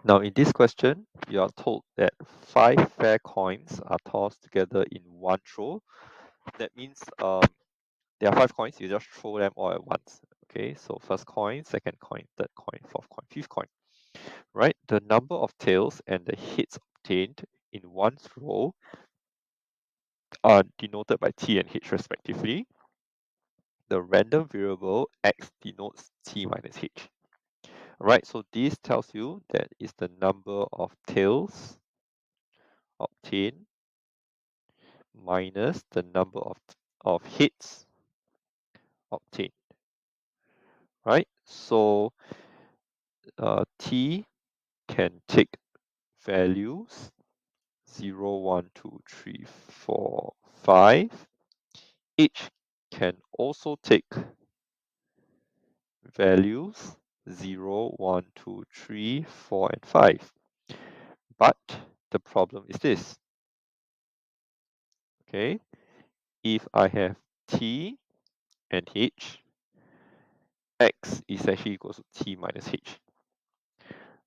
Now in this question, you are told that 5 fair coins are tossed together in one throw. That means there are 5 coins, you just throw them all at once. Okay, so first coin, second coin, third coin, fourth coin, fifth coin. Right? The number of tails and the hits obtained in one throw are denoted by T and H respectively. The random variable X denotes T minus H. Alright, so this tells you that is the number of tails obtained minus the number of hits obtained. Right? So T can take values 0, 1, 2, 3, 4, 5. H can also take values 0, 1, 2, 3, 4, and 5. But the problem is this. Okay, if I have T and H, X is actually equals to T minus H.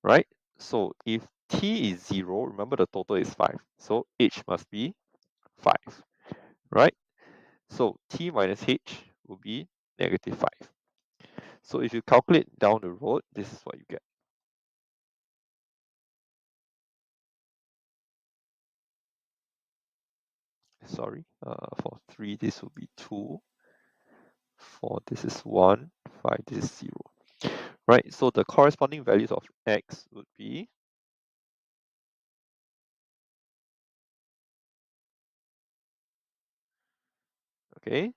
Right? So if T is 0, remember the total is 5. So H must be 5. Right? So T minus H will be negative 5. So if you calculate down the road, this is what you get. Sorry, for 3 this will be 2, 4 this is 1, 5 this is 0. Right, so the corresponding values of X would be okay.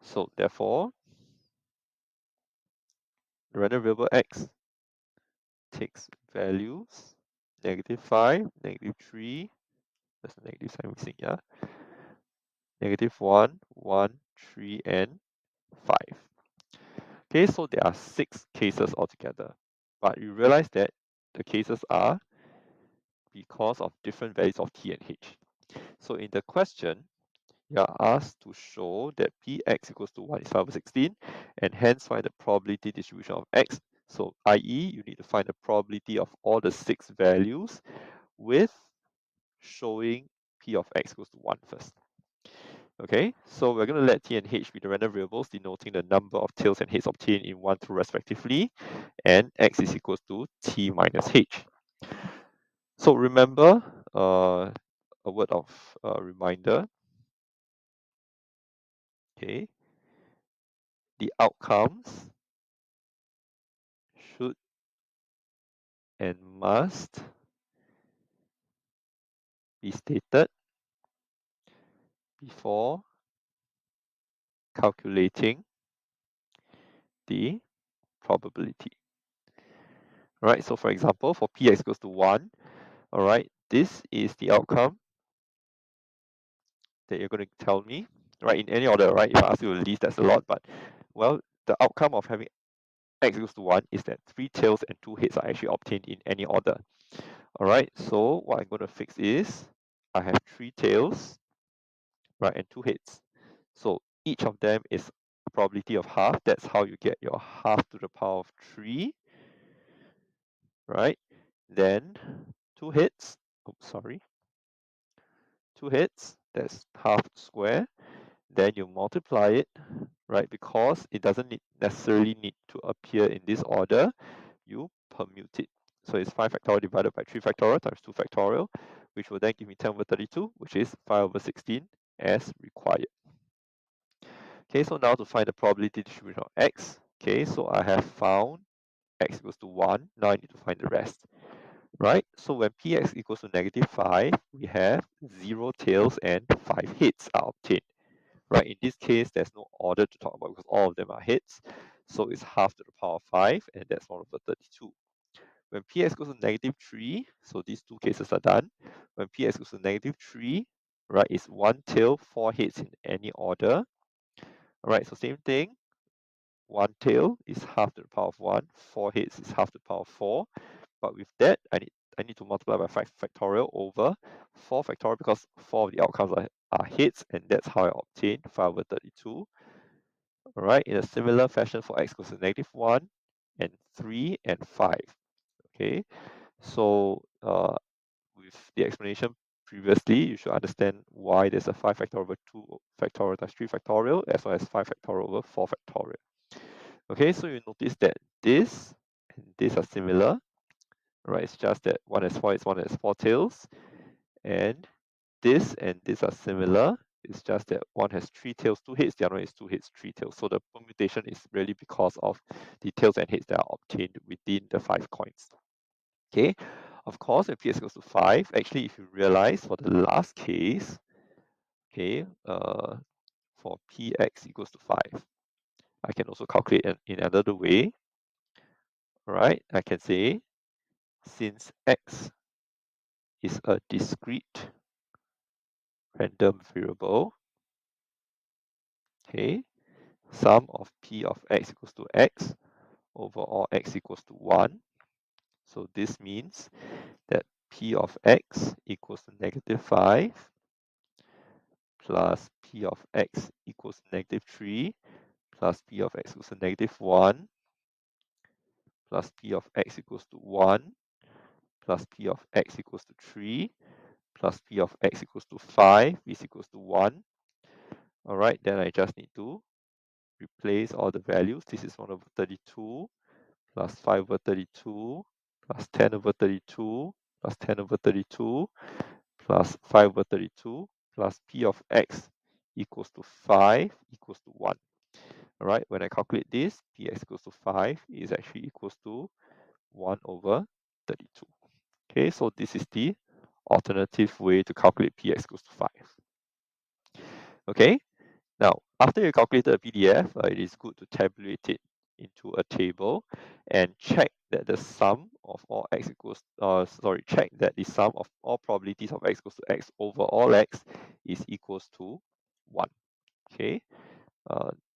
So therefore, the random variable X takes values negative 5, negative 3, there's a negative sign missing, yeah. Negative 1, 1, 3, and 5. Okay, so there are 6 cases altogether. But you realize that the cases are because of different values of T and H. So in the question, you are asked to show that Px equals to 1 is 5 over 16, and hence find the probability distribution of X. So i.e., you need to find the probability of all the 6 values with showing P of X equals to 1 first. Okay, so we're going to let T and H be the random variables denoting the number of tails and heads obtained in one throw respectively, and X is equals to T minus H. So remember, a word of reminder, okay, the outcomes should and must be stated before calculating the probability. Alright, so for example, for Px equals to 1, alright, this is the outcome that you're going to tell me, right, in any order, right? If I ask you to list, that's a lot, but, well, the outcome of having X equals to 1 is that 3 tails and 2 heads are actually obtained in any order. Alright, so what I'm going to fix is, I have 3 tails, right, and 2 heads. So each of them is a probability of half. That's how you get your half to the power of 3, right? Then 2 heads, oops, sorry, 2 heads, that's half square. Then you multiply it, right? Because it doesn't necessarily need to appear in this order, you permute it. So it's 5 factorial divided by 3 factorial times 2 factorial, which will then give me 10 over 32, which is 5 over 16 as required. Okay, so now to find the probability distribution of X. Okay, so I have found X equals to 1. Now I need to find the rest. Right? So when Px equals to negative 5, we have 0 tails and 5 heads are obtained. Right? In this case, there's no order to talk about because all of them are heads. So it's half to the power of 5, and that's 1 over 32. When Px equals to negative 3, so these two cases are done. When Px equals to negative 3, right, it's 1 tail, 4 heads in any order. Alright, so same thing. 1 tail is half to the power of 1, 4 heads is half to the power of 4. But with that, I need to multiply by 5 factorial over 4 factorial because 4 of the outcomes are heads, and that's how I obtain 5 over 32. Alright, in a similar fashion for x equals to negative 1 and 3 and 5. Okay, So with the explanation previously, you should understand why there's a 5 factorial over 2 factorial times 3 factorial, as well as 5 factorial over 4 factorial. Okay, so you notice that this and this are similar, right? It's just that one has 4 is one has 4 tails, and this are similar. It's just that one has 3 tails, 2 heads, the other one is 2 heads, 3 tails. So the permutation is really because of the tails and heads that are obtained within the 5 coins. Okay, of course, when p is equals to 5, actually, if you realize for the last case, okay, for px equals to 5, I can also calculate in another way, right? I can say since x is a discrete random variable, okay, sum of p of x equals to x over all x equals to 1. So this means that p of x equals to -5 plus p of x equals to -3 plus p of x equals to -1 plus p of x equals to 1 plus p of x equals to 3 plus p of x equals to 5 is equals to 1. All right, then I just need to replace all the values. This is 1 over 32 plus 5 over 32 plus 10 over 32 plus 10 over 32 plus 5 over 32 plus p of x equals to 5 equals to 1. All right, when I calculate this, px equals to 5 is actually equals to 1 over 32. Okay, so this is the alternative way to calculate px equals to 5. Okay, now after you calculated a PDF, it is good to tabulate it into a table and check that the sum of all x equals, check that the sum of all probabilities of x equals to x over all x is equals to 1. Okay,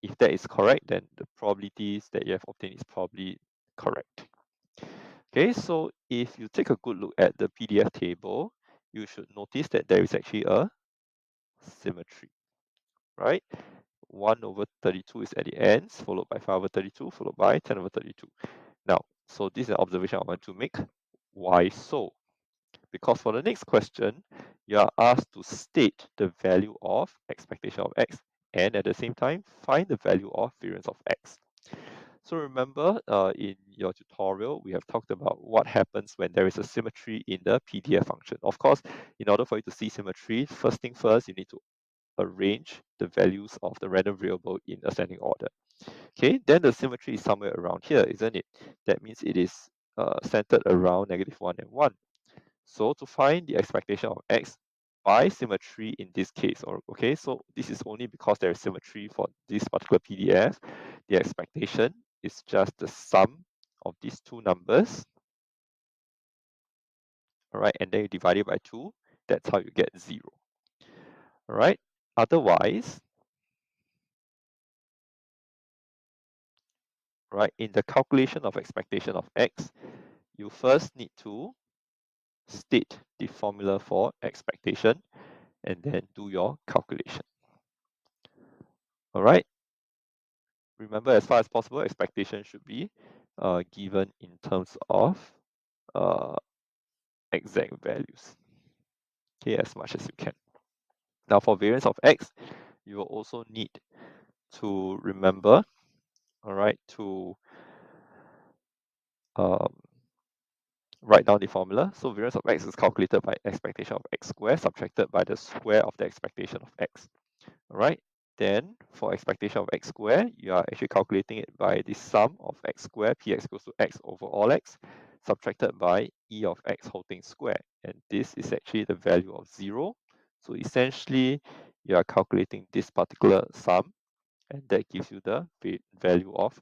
if that is correct, then the probabilities that you have obtained is probably correct. Okay, so if you take a good look at the PDF table, you should notice that there is actually a symmetry, right? 1 over 32 is at the ends, followed by 5 over 32, followed by 10 over 32. Now, so this is an observation I want to make. Why so? Because for the next question, you are asked to state the value of expectation of x and at the same time, find the value of variance of x. So remember, in your tutorial, we have talked about what happens when there is a symmetry in the PDF function. Of course, in order for you to see symmetry, first thing first, you need to arrange the values of the random variable in ascending order. Okay, then the symmetry is somewhere around here, isn't it? That means it is centered around -1 and 1. So to find the expectation of x by symmetry in this case, okay, so this is only because there is symmetry for this particular PDF. The expectation is just the sum of these two numbers, all right, and then you divide it by 2. That's how you get 0. All right. Otherwise, right, in the calculation of expectation of x, you first need to state the formula for expectation and then do your calculation. All right. Remember, as far as possible, expectation should be given in terms of uh, exact values. Okay, as much as you can. Now, for variance of x, you will also need to remember, all right, to um, write down the formula. So variance of x is calculated by expectation of x squared subtracted by the square of the expectation of x. All right. Then for expectation of x squared, you are actually calculating it by the sum of x squared, px equals to x over all x, subtracted by e of x whole thing squared. And this is actually the value of 0. So essentially, you are calculating this particular sum, and that gives you the value of